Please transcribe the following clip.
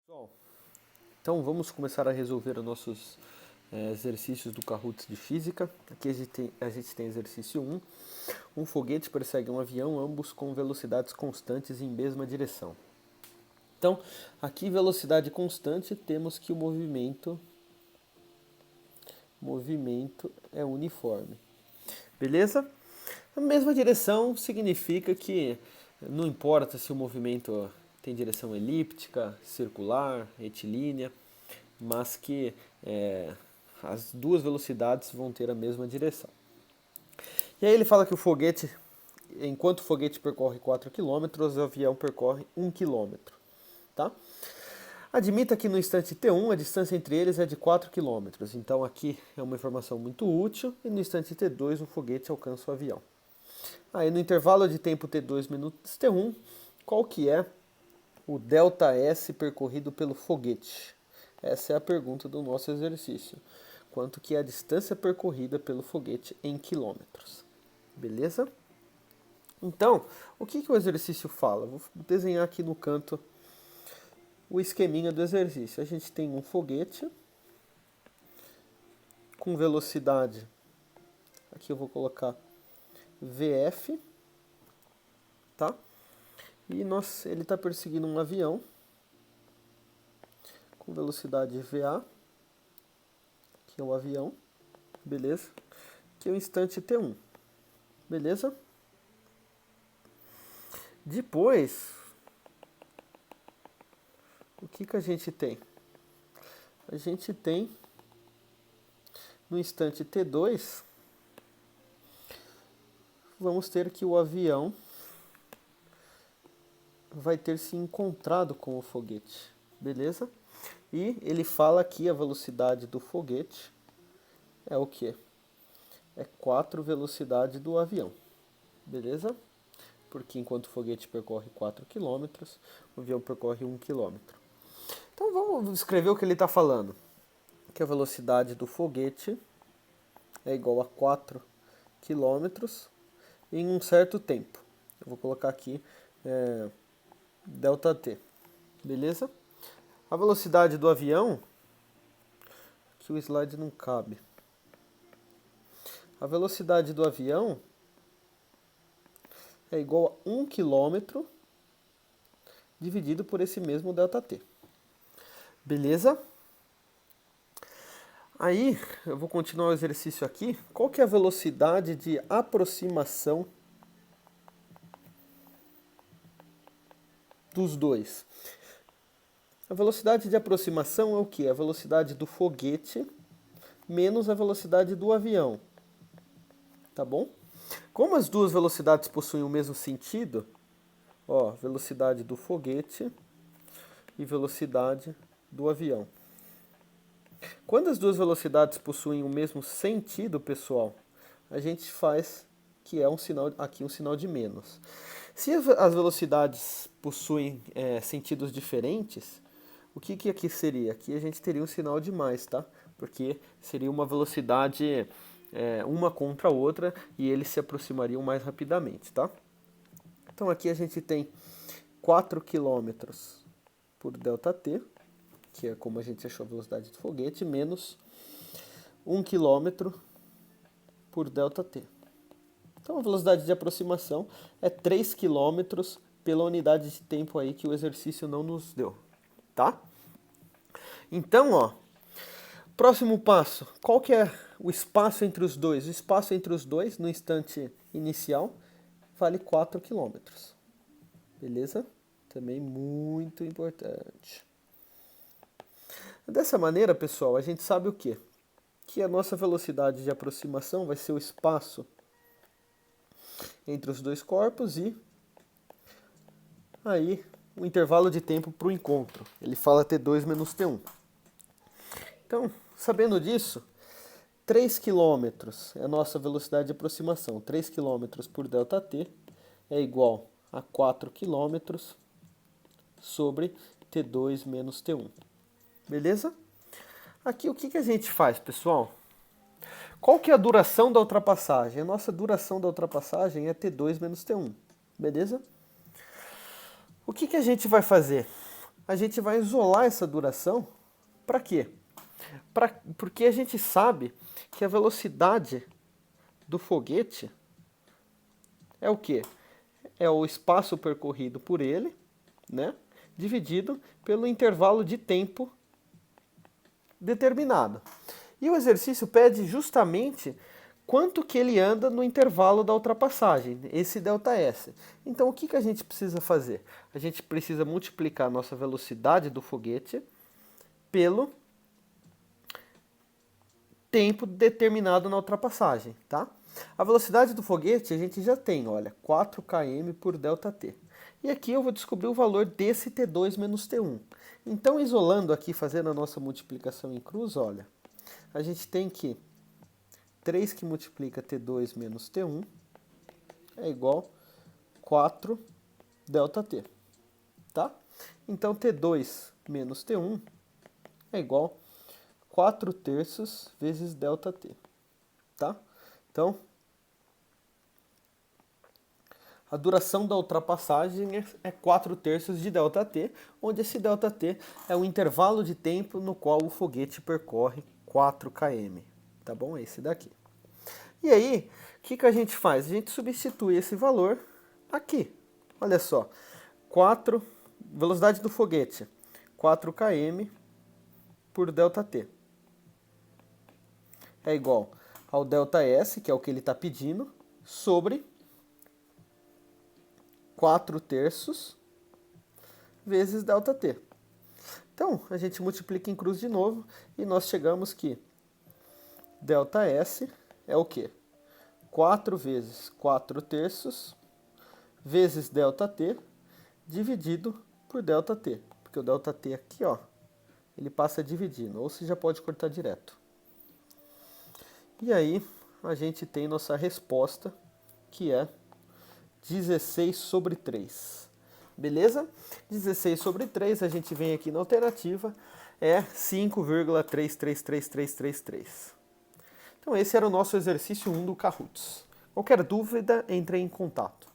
Pessoal, então vamos começar a resolver os nossos exercícios do Kahoot de Física. Aqui a gente tem exercício 1. Um foguete persegue um avião, ambos com velocidades constantes em mesma direção. Então, aqui velocidade constante, temos que o movimento é uniforme. Beleza? A mesma direção significa que não importa se o movimento tem direção elíptica, circular, retilínea, mas que as duas velocidades vão ter a mesma direção. E aí ele fala que o foguete, enquanto o foguete percorre 4 km, o avião percorre 1 km. Tá? Admita que no instante T1 a distância entre eles é de 4 km. Então aqui é uma informação muito útil. E no instante T2 o foguete alcança o avião. Aí no intervalo de tempo T2 minutos T1, qual que é o ΔS percorrido pelo foguete? Essa é a pergunta do nosso exercício. Quanto que é a distância percorrida pelo foguete em quilômetros? Beleza? Então, o que o exercício fala? Vou desenhar aqui no canto o esqueminha do exercício. A gente tem um foguete com velocidade, aqui eu vou colocar VF, tá? E ele está perseguindo um avião com velocidade VA, que é o avião, beleza? Que é o instante T1, beleza? Depois, o que a gente tem? A gente tem, no instante T2, vamos ter que o avião vai ter se encontrado com o foguete, beleza? E ele fala que a velocidade do foguete é o quê? É 4 velocidade do avião, beleza? Porque enquanto o foguete percorre 4 km, o avião percorre 1 km. Então vamos escrever o que ele está falando. Que a velocidade do foguete é igual a 4 km em um certo tempo. Eu vou colocar aqui ΔT, beleza? A velocidade do avião, que o slide não cabe. A velocidade do avião é igual a 1 km dividido por esse mesmo ΔT. Beleza? Aí, eu vou continuar o exercício aqui. Qual que é a velocidade de aproximação dos dois? A velocidade de aproximação é o que? A velocidade do foguete menos a velocidade do avião. Tá bom? Como as duas velocidades possuem o mesmo sentido, ó, velocidade do foguete e velocidade do avião. Quando as duas velocidades possuem o mesmo sentido, pessoal, a gente faz que é aqui um sinal de menos. Se as velocidades possuem sentidos diferentes, o que aqui seria? Aqui a gente teria um sinal de mais, tá? Porque seria uma velocidade uma contra a outra e eles se aproximariam mais rapidamente, tá? Então aqui a gente tem 4 km por ΔT, que é como a gente achou a velocidade do foguete, menos 1 km por ΔT. Então a velocidade de aproximação é 3 km pela unidade de tempo aí que o exercício não nos deu, tá? Então, ó, próximo passo, qual que é o espaço entre os dois? O espaço entre os dois, no instante inicial, vale 4 km. Beleza? Também muito importante. Dessa maneira, pessoal, a gente sabe o quê? Que a nossa velocidade de aproximação vai ser o espaço entre os dois corpos e aí o intervalo de tempo para o encontro. Ele fala T2 menos T1. Então, sabendo disso, 3 km é a nossa velocidade de aproximação. 3 km por ΔT é igual a 4 km sobre T2 menos T1. Beleza? Aqui o que a gente faz, pessoal? Qual que é a duração da ultrapassagem? A nossa duração da ultrapassagem é T2 menos T1. Beleza? O que a gente vai fazer? a gente vai isolar essa duração. Para quê? Porque a gente sabe que a velocidade do foguete é o quê? É o espaço percorrido por ele, né? Dividido pelo intervalo de tempo determinado. E o exercício pede justamente quanto que ele anda no intervalo da ultrapassagem, esse ΔS. Então o que a gente precisa fazer? A gente precisa multiplicar a nossa velocidade do foguete pelo tempo determinado na ultrapassagem, tá? A velocidade do foguete a gente já tem, olha, 4 km por ΔT. E aqui eu vou descobrir o valor desse T2 menos T1. Então, isolando aqui, fazendo a nossa multiplicação em cruz, olha, a gente tem que 3 que multiplica T2 menos T1 é igual a 4 ΔT, tá? Então, T2 menos T1 é igual a 4 terços vezes ΔT, tá? Então, a duração da ultrapassagem é 4 terços de ΔT, onde esse ΔT é o intervalo de tempo no qual o foguete percorre 4 km, tá bom? É esse daqui. E aí, o que a gente faz? A gente substitui esse valor aqui. Olha só, velocidade do foguete, 4 km por ΔT. É igual ao ΔS, que é o que ele está pedindo, sobre 4 terços vezes ΔT. Então, a gente multiplica em cruz de novo e nós chegamos que ΔS é o quê? 4 vezes 4 terços vezes ΔT dividido por ΔT. Porque o ΔT aqui, ó, ele passa dividindo, ou você já pode cortar direto. E aí, a gente tem nossa resposta, que é 16 sobre 3. Beleza? 16 sobre 3, a gente vem aqui na alternativa, é 5,333333. Então esse era o nosso exercício 1 do Kahoots. Qualquer dúvida, entre em contato.